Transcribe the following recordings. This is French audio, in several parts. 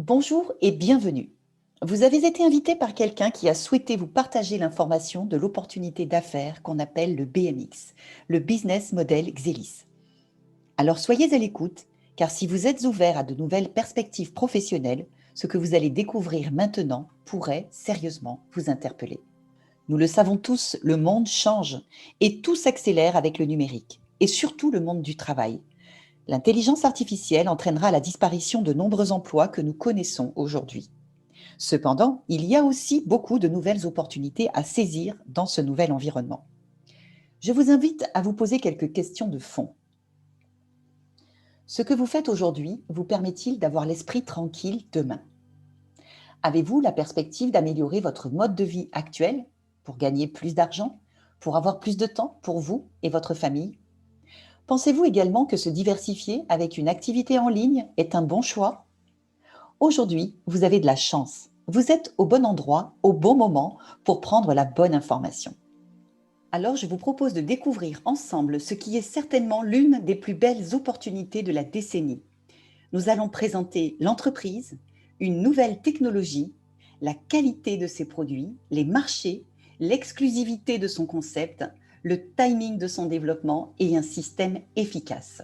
Bonjour et bienvenue. Vous avez été invité par quelqu'un qui a souhaité vous partager l'information de l'opportunité d'affaires qu'on appelle le BMX, le Business Model Xelis. Alors soyez à l'écoute, car si vous êtes ouvert à de nouvelles perspectives professionnelles, ce que vous allez découvrir maintenant pourrait sérieusement vous interpeller. Nous le savons tous, le monde change et tout s'accélère avec le numérique, et surtout le monde du travail. L'intelligence artificielle entraînera la disparition de nombreux emplois que nous connaissons aujourd'hui. Cependant, il y a aussi beaucoup de nouvelles opportunités à saisir dans ce nouvel environnement. Je vous invite à vous poser quelques questions de fond. Ce que vous faites aujourd'hui vous permet-il d'avoir l'esprit tranquille demain? Avez-vous la perspective d'améliorer votre mode de vie actuel pour gagner plus d'argent, pour avoir plus de temps pour vous et votre famille? Pensez-vous également que se diversifier avec une activité en ligne est un bon choix? Aujourd'hui, vous avez de la chance. Vous êtes au bon endroit, au bon moment pour prendre la bonne information. Alors, je vous propose de découvrir ensemble ce qui est certainement l'une des plus belles opportunités de la décennie. Nous allons présenter l'entreprise, une nouvelle technologie, la qualité de ses produits, les marchés, l'exclusivité de son concept, le timing de son développement et un système efficace.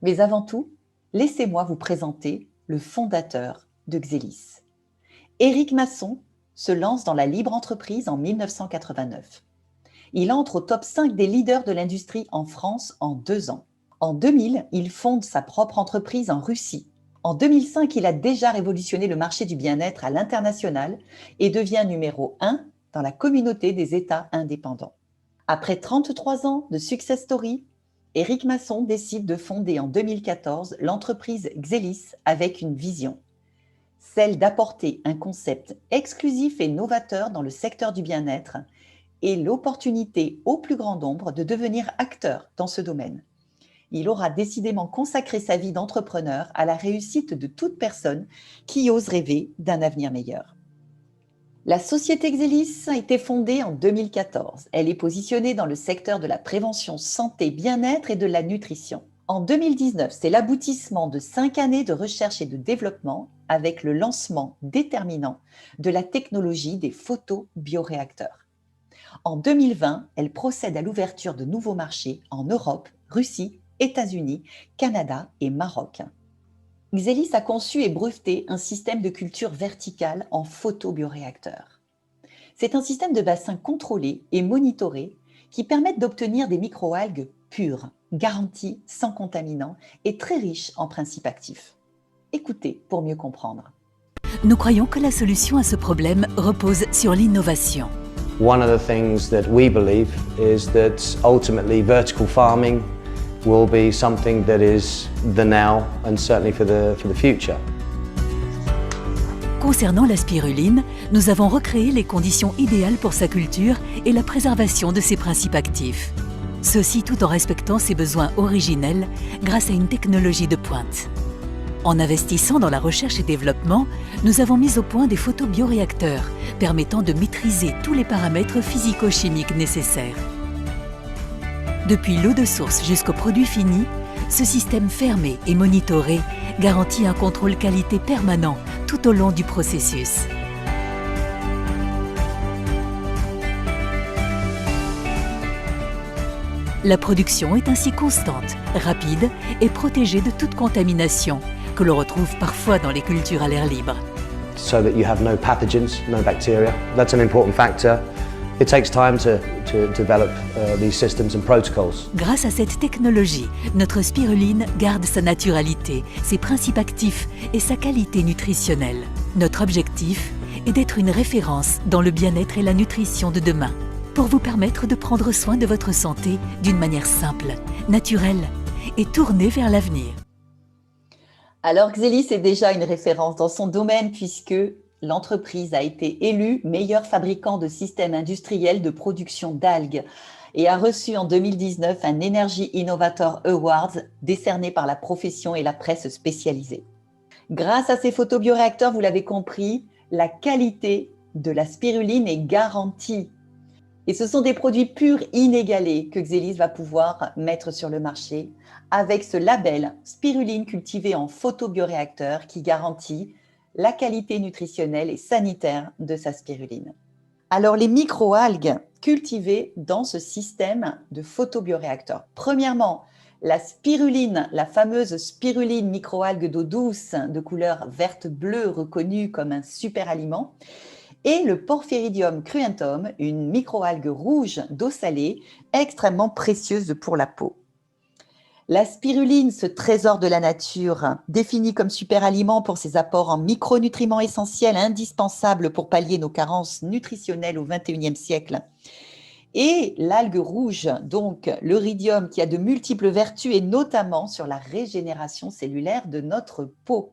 Mais avant tout, laissez-moi vous présenter le fondateur de Xelis. Éric Masson se lance dans la libre entreprise en 1989. Il entre au top 5 des leaders de l'industrie en France en 2 ans. En 2000, il fonde sa propre entreprise en Russie. En 2005, il a déjà révolutionné le marché du bien-être à l'international et devient numéro 1 dans la communauté des États indépendants. Après 33 ans de success story, Éric Masson décide de fonder en 2014 l'entreprise Xelis avec une vision, celle d'apporter un concept exclusif et novateur dans le secteur du bien-être et l'opportunité au plus grand nombre de devenir acteur dans ce domaine. Il aura décidément consacré sa vie d'entrepreneur à la réussite de toute personne qui ose rêver d'un avenir meilleur. La société Xelis a été fondée en 2014. Elle est positionnée dans le secteur de la prévention santé, bien-être et de la nutrition. En 2019, c'est l'aboutissement de 5 années de recherche et de développement avec le lancement déterminant de la technologie des photobioréacteurs. En 2020, elle procède à l'ouverture de nouveaux marchés en Europe, Russie, États-Unis, Canada et Maroc. Xelis a conçu et breveté un système de culture verticale en photobioréacteur. C'est un système de bassin contrôlé et monitoré qui permet d'obtenir des microalgues pures, garanties, sans contaminants et très riches en principes actifs. Écoutez pour mieux comprendre. Nous croyons que la solution à ce problème repose sur l'innovation. One of the things that we believe is that ultimately vertical farming will be something that is the now and certainly for the future. Concernant la spiruline, nous avons recréé les conditions idéales pour sa culture et la préservation de ses principes actifs. Ceci tout en respectant ses besoins originels grâce à une technologie de pointe. En investissant dans la recherche et développement, nous avons mis au point des photobioréacteurs permettant de maîtriser tous les paramètres physico-chimiques nécessaires. Depuis l'eau de source jusqu'au produit fini, ce système fermé et monitoré garantit un contrôle qualité permanent tout au long du processus. La production est ainsi constante, rapide et protégée de toute contamination, que l'on retrouve parfois dans les cultures à l'air libre. So that you have no pathogens, no bacteria. That's an important factor. It takes time to develop these systems and protocols. Grâce à cette technologie, notre spiruline garde sa naturalité, ses principes actifs et sa qualité nutritionnelle. Notre objectif est d'être une référence dans le bien-être et la nutrition de demain, pour vous permettre de prendre soin de votre santé d'une manière simple, naturelle et tournée vers l'avenir. Alors Xelis est déjà une référence dans son domaine puisque l'entreprise a été élue meilleur fabricant de systèmes industriels de production d'algues et a reçu en 2019 un Energy Innovator Awards décerné par la profession et la presse spécialisée. Grâce à ces photobioréacteurs, vous l'avez compris, la qualité de la spiruline est garantie. Et ce sont des produits purs inégalés que Xelis va pouvoir mettre sur le marché avec ce label spiruline cultivée en photobioréacteur qui garantit la qualité nutritionnelle et sanitaire de sa spiruline. Alors, les microalgues cultivées dans ce système de photobioréacteur. Premièrement, la spiruline, la fameuse spiruline microalgue d'eau douce de couleur verte-bleue reconnue comme un super aliment, et le Porphyridium cruentum, une microalgue rouge d'eau salée extrêmement précieuse pour la peau. La spiruline, ce trésor de la nature, défini comme super aliment pour ses apports en micronutriments essentiels indispensables pour pallier nos carences nutritionnelles au XXIe siècle. Et l'algue rouge, donc l'euridium, qui a de multiples vertus et notamment sur la régénération cellulaire de notre peau.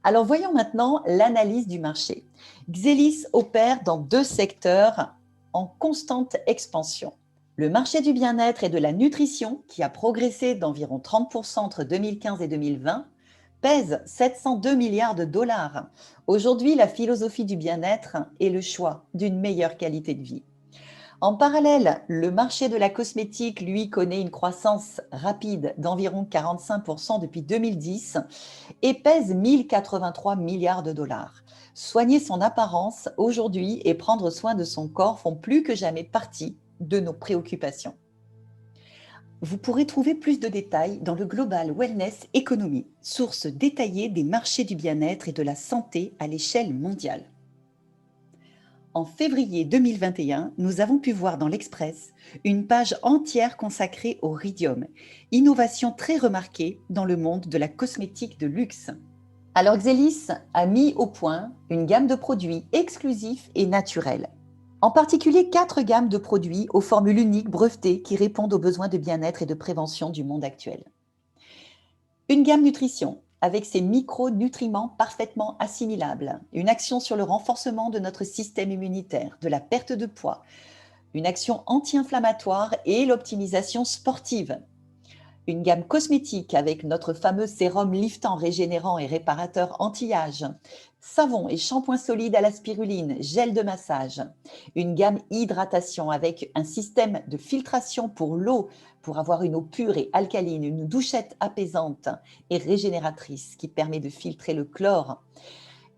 Alors voyons maintenant l'analyse du marché. Xelis opère dans deux secteurs en constante expansion. Le marché du bien-être et de la nutrition, qui a progressé d'environ 30% entre 2015 et 2020, pèse 702 milliards de dollars. Aujourd'hui, la philosophie du bien-être est le choix d'une meilleure qualité de vie. En parallèle, le marché de la cosmétique, lui, connaît une croissance rapide d'environ 45% depuis 2010 et pèse 1083 milliards de dollars. Soigner son apparence aujourd'hui et prendre soin de son corps font plus que jamais partie de nos préoccupations. Vous pourrez trouver plus de détails dans le Global Wellness Economy, source détaillée des marchés du bien-être et de la santé à l'échelle mondiale. En février 2021, nous avons pu voir dans l'Express une page entière consacrée au Ridium, innovation très remarquée dans le monde de la cosmétique de luxe. Alors Xelis a mis au point une gamme de produits exclusifs et naturels. En particulier 4 gammes de produits aux formules uniques brevetées qui répondent aux besoins de bien-être et de prévention du monde actuel. Une gamme nutrition avec ses micronutriments parfaitement assimilables, une action sur le renforcement de notre système immunitaire, de la perte de poids, une action anti-inflammatoire et l'optimisation sportive. Une gamme cosmétique avec notre fameux sérum liftant, régénérant et réparateur anti-âge, savon et shampoing solide à la spiruline, gel de massage. Une gamme hydratation avec un système de filtration pour l'eau, pour avoir une eau pure et alcaline, une douchette apaisante et régénératrice qui permet de filtrer le chlore.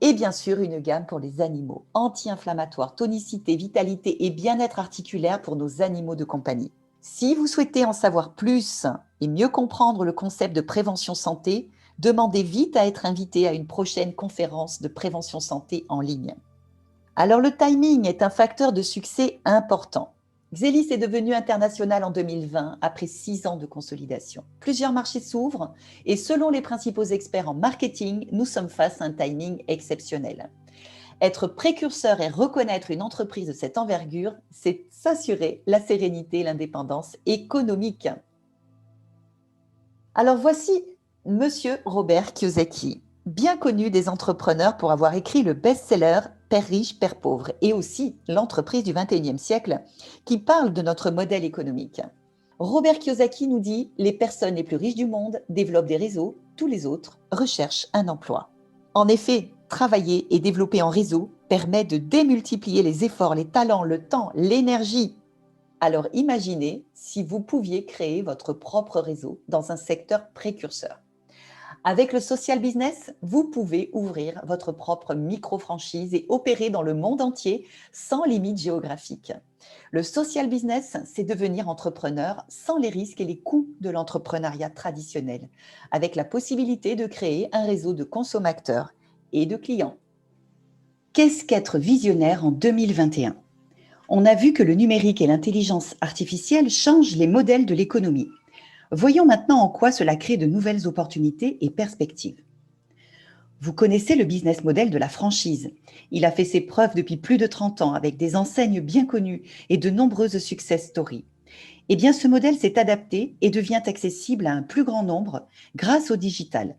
Et bien sûr, une gamme pour les animaux, anti-inflammatoire, tonicité, vitalité et bien-être articulaire pour nos animaux de compagnie. Si vous souhaitez en savoir plus et mieux comprendre le concept de prévention santé, demandez vite à être invité à une prochaine conférence de prévention santé en ligne. Alors le timing est un facteur de succès important. Xelis est devenu international en 2020 après 6 ans de consolidation. Plusieurs marchés s'ouvrent et selon les principaux experts en marketing, nous sommes face à un timing exceptionnel. Être précurseur et reconnaître une entreprise de cette envergure, c'est s'assurer la sérénité et l'indépendance économique. Alors voici Monsieur Robert Kiyosaki, bien connu des entrepreneurs pour avoir écrit le best-seller Père riche, Père pauvre et aussi l'entreprise du XXIe siècle qui parle de notre modèle économique. Robert Kiyosaki nous dit « Les personnes les plus riches du monde développent des réseaux, tous les autres recherchent un emploi ». En effet, travailler et développer en réseau permet de démultiplier les efforts, les talents, le temps, l'énergie. Alors imaginez si vous pouviez créer votre propre réseau dans un secteur précurseur. Avec le social business, vous pouvez ouvrir votre propre micro-franchise et opérer dans le monde entier sans limite géographique. Le social business, c'est devenir entrepreneur sans les risques et les coûts de l'entrepreneuriat traditionnel, avec la possibilité de créer un réseau de consommateurs et de clients. Qu'est-ce qu'être visionnaire en 2021 ? On a vu que le numérique et l'intelligence artificielle changent les modèles de l'économie. Voyons maintenant en quoi cela crée de nouvelles opportunités et perspectives. Vous connaissez le business model de la franchise. Il a fait ses preuves depuis plus de 30 ans avec des enseignes bien connues et de nombreuses success stories. Eh bien, ce modèle s'est adapté et devient accessible à un plus grand nombre grâce au digital.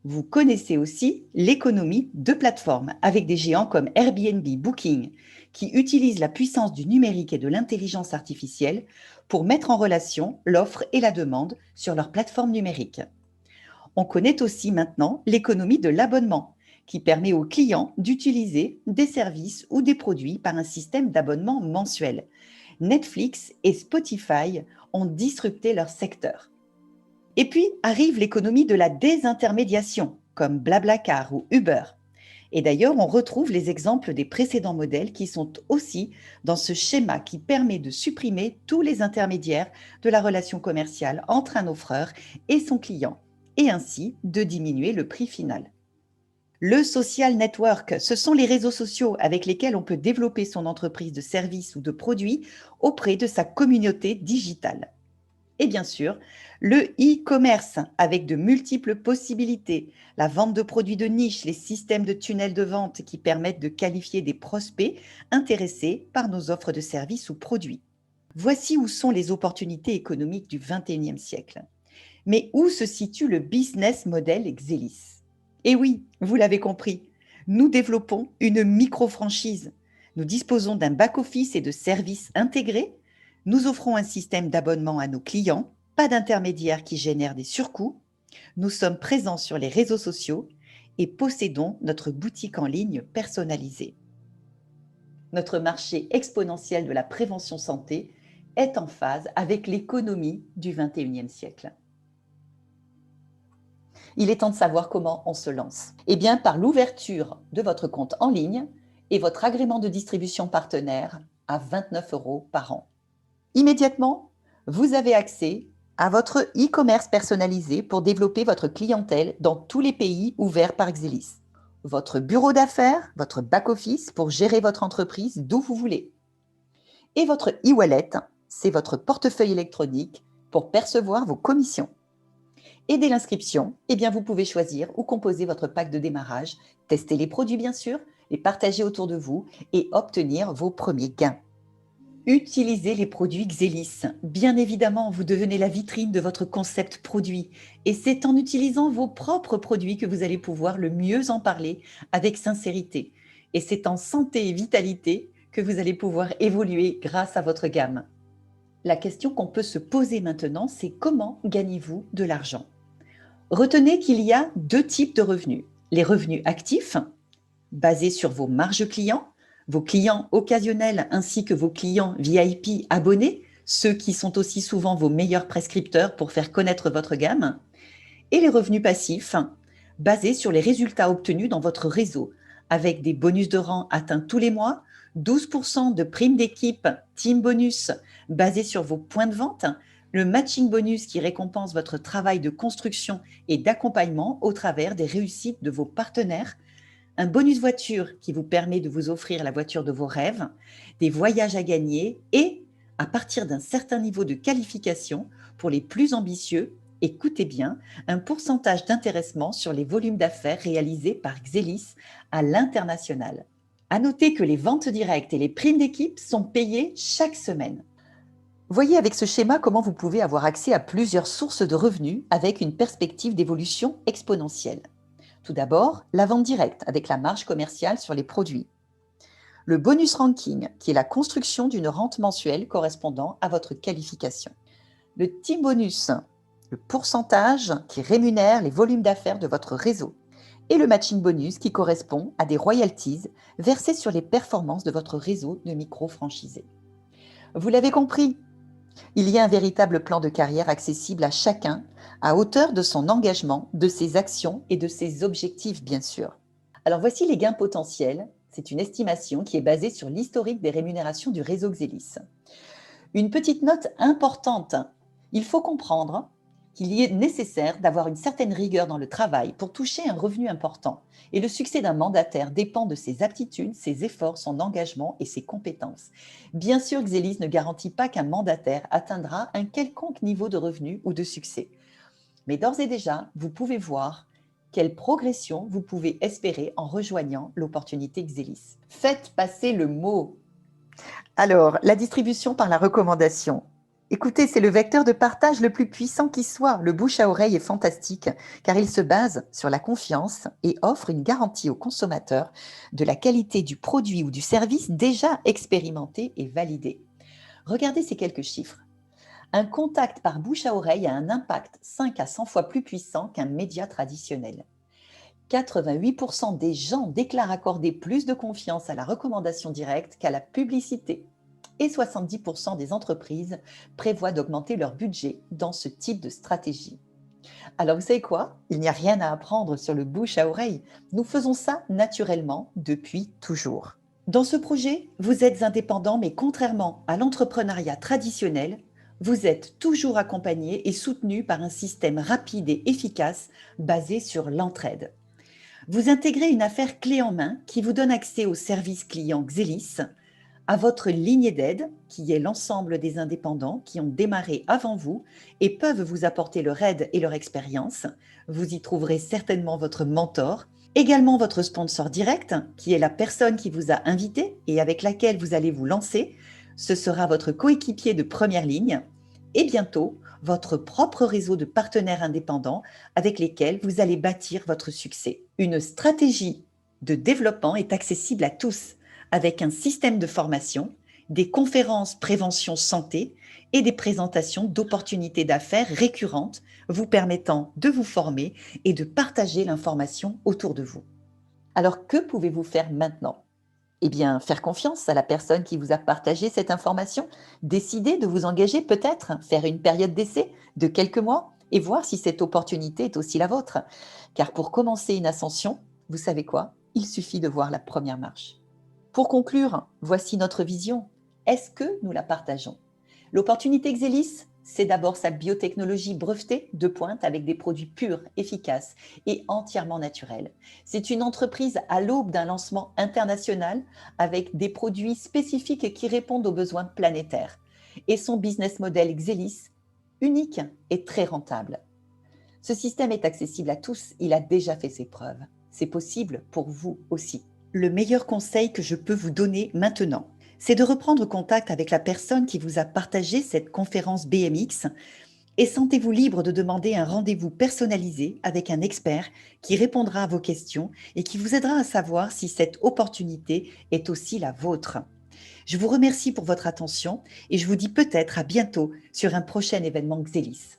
Vous connaissez aussi l'économie de plateforme avec des géants comme Airbnb, Booking, qui utilisent la puissance du numérique et de l'intelligence artificielle pour mettre en relation l'offre et la demande sur leur plateforme numérique. On connaît aussi maintenant l'économie de l'abonnement, qui permet aux clients d'utiliser des services ou des produits par un système d'abonnement mensuel. Netflix et Spotify ont disrupté leur secteur. Et puis arrive l'économie de la désintermédiation, comme Blablacar ou Uber. Et d'ailleurs, on retrouve les exemples des précédents modèles qui sont aussi dans ce schéma qui permet de supprimer tous les intermédiaires de la relation commerciale entre un offreur et son client, et ainsi de diminuer le prix final. Le social network, ce sont les réseaux sociaux avec lesquels on peut développer son entreprise de services ou de produits auprès de sa communauté digitale. Et bien sûr, le e-commerce avec de multiples possibilités, la vente de produits de niche, les systèmes de tunnels de vente qui permettent de qualifier des prospects intéressés par nos offres de services ou produits. Voici où sont les opportunités économiques du XXIe siècle. Mais où se situe le business model Xelis? Et oui, vous l'avez compris, nous développons une micro-franchise. Nous disposons d'un back-office et de services intégrés. Nous offrons un système d'abonnement à nos clients, pas d'intermédiaires qui génèrent des surcoûts. Nous sommes présents sur les réseaux sociaux et possédons notre boutique en ligne personnalisée. Notre marché exponentiel de la prévention santé est en phase avec l'économie du XXIe siècle. Il est temps de savoir comment on se lance. Eh bien, par l'ouverture de votre compte en ligne et votre agrément de distribution partenaire à 29 € par an. Immédiatement, vous avez accès à votre e-commerce personnalisé pour développer votre clientèle dans tous les pays ouverts par Xelis. Votre bureau d'affaires, votre back-office pour gérer votre entreprise d'où vous voulez. Et votre e-wallet, c'est votre portefeuille électronique pour percevoir vos commissions. Et dès l'inscription, eh bien vous pouvez choisir ou composer votre pack de démarrage, tester les produits bien sûr, les partager autour de vous et obtenir vos premiers gains. Utilisez les produits Xelis. Bien évidemment, vous devenez la vitrine de votre concept produit et c'est en utilisant vos propres produits que vous allez pouvoir le mieux en parler avec sincérité. Et c'est en santé et vitalité que vous allez pouvoir évoluer grâce à votre gamme. La question qu'on peut se poser maintenant, c'est comment gagnez-vous de l'argent? Retenez qu'il y a deux types de revenus. Les revenus actifs, basés sur vos marges clients, vos clients occasionnels ainsi que vos clients VIP abonnés, ceux qui sont aussi souvent vos meilleurs prescripteurs pour faire connaître votre gamme, et les revenus passifs, basés sur les résultats obtenus dans votre réseau, avec des bonus de rang atteints tous les mois, 12% de primes d'équipe, team bonus, basés sur vos points de vente, le matching bonus qui récompense votre travail de construction et d'accompagnement au travers des réussites de vos partenaires, un bonus voiture qui vous permet de vous offrir la voiture de vos rêves, des voyages à gagner et, à partir d'un certain niveau de qualification, pour les plus ambitieux, écoutez bien, un pourcentage d'intéressement sur les volumes d'affaires réalisés par Xelis à l'international. À noter que les ventes directes et les primes d'équipe sont payées chaque semaine. Voyez avec ce schéma comment vous pouvez avoir accès à plusieurs sources de revenus avec une perspective d'évolution exponentielle. Tout d'abord, la vente directe avec la marge commerciale sur les produits. Le bonus ranking, qui est la construction d'une rente mensuelle correspondant à votre qualification. Le team bonus, le pourcentage qui rémunère les volumes d'affaires de votre réseau. Et le matching bonus qui correspond à des royalties versées sur les performances de votre réseau de micro-franchisés. Vous l'avez compris, il y a un véritable plan de carrière accessible à chacun à hauteur de son engagement, de ses actions et de ses objectifs, bien sûr. Alors voici les gains potentiels. C'est une estimation qui est basée sur l'historique des rémunérations du réseau Xelis. Une petite note importante. Il faut comprendre qu'il y est nécessaire d'avoir une certaine rigueur dans le travail pour toucher un revenu important. Et le succès d'un mandataire dépend de ses aptitudes, ses efforts, son engagement et ses compétences. Bien sûr, Xelis ne garantit pas qu'un mandataire atteindra un quelconque niveau de revenu ou de succès. Mais d'ores et déjà, vous pouvez voir quelle progression vous pouvez espérer en rejoignant l'opportunité Xelis. Faites passer le mot. Alors, la distribution par la recommandation. Écoutez, c'est le vecteur de partage le plus puissant qui soit. Le bouche à oreille est fantastique car il se base sur la confiance et offre une garantie au consommateur de la qualité du produit ou du service déjà expérimenté et validé. Regardez ces quelques chiffres. Un contact par bouche à oreille a un impact 5 à 100 fois plus puissant qu'un média traditionnel. 88% des gens déclarent accorder plus de confiance à la recommandation directe qu'à la publicité. Et 70% des entreprises prévoient d'augmenter leur budget dans ce type de stratégie. Alors, vous savez quoi? Il n'y a rien à apprendre sur le bouche à oreille. Nous faisons ça naturellement depuis toujours. Dans ce projet, vous êtes indépendant, mais contrairement à l'entrepreneuriat traditionnel, vous êtes toujours accompagné et soutenu par un système rapide et efficace basé sur l'entraide. Vous intégrez une affaire clé en main qui vous donne accès au service client Xelis, à votre lignée d'aide, qui est l'ensemble des indépendants qui ont démarré avant vous et peuvent vous apporter leur aide et leur expérience. Vous y trouverez certainement votre mentor, également votre sponsor direct, qui est la personne qui vous a invité et avec laquelle vous allez vous lancer. Ce sera votre coéquipier de première ligne et bientôt votre propre réseau de partenaires indépendants avec lesquels vous allez bâtir votre succès. Une stratégie de développement est accessible à tous avec un système de formation, des conférences prévention santé et des présentations d'opportunités d'affaires récurrentes vous permettant de vous former et de partager l'information autour de vous. Alors, que pouvez-vous faire maintenant? Eh bien, faire confiance à la personne qui vous a partagé cette information, décider de vous engager peut-être, faire une période d'essai de quelques mois et voir si cette opportunité est aussi la vôtre. Car pour commencer une ascension, vous savez quoi? Il suffit de voir la première marche. Pour conclure, voici notre vision. Est-ce que nous la partageons? L'opportunité Xelis, c'est d'abord sa biotechnologie brevetée de pointe avec des produits purs, efficaces et entièrement naturels. C'est une entreprise à l'aube d'un lancement international avec des produits spécifiques qui répondent aux besoins planétaires. Et son business model Xelis, unique et très rentable. Ce système est accessible à tous, il a déjà fait ses preuves. C'est possible pour vous aussi. Le meilleur conseil que je peux vous donner maintenant, c'est de reprendre contact avec la personne qui vous a partagé cette conférence BMX et sentez-vous libre de demander un rendez-vous personnalisé avec un expert qui répondra à vos questions et qui vous aidera à savoir si cette opportunité est aussi la vôtre. Je vous remercie pour votre attention et je vous dis peut-être à bientôt sur un prochain événement Xelis.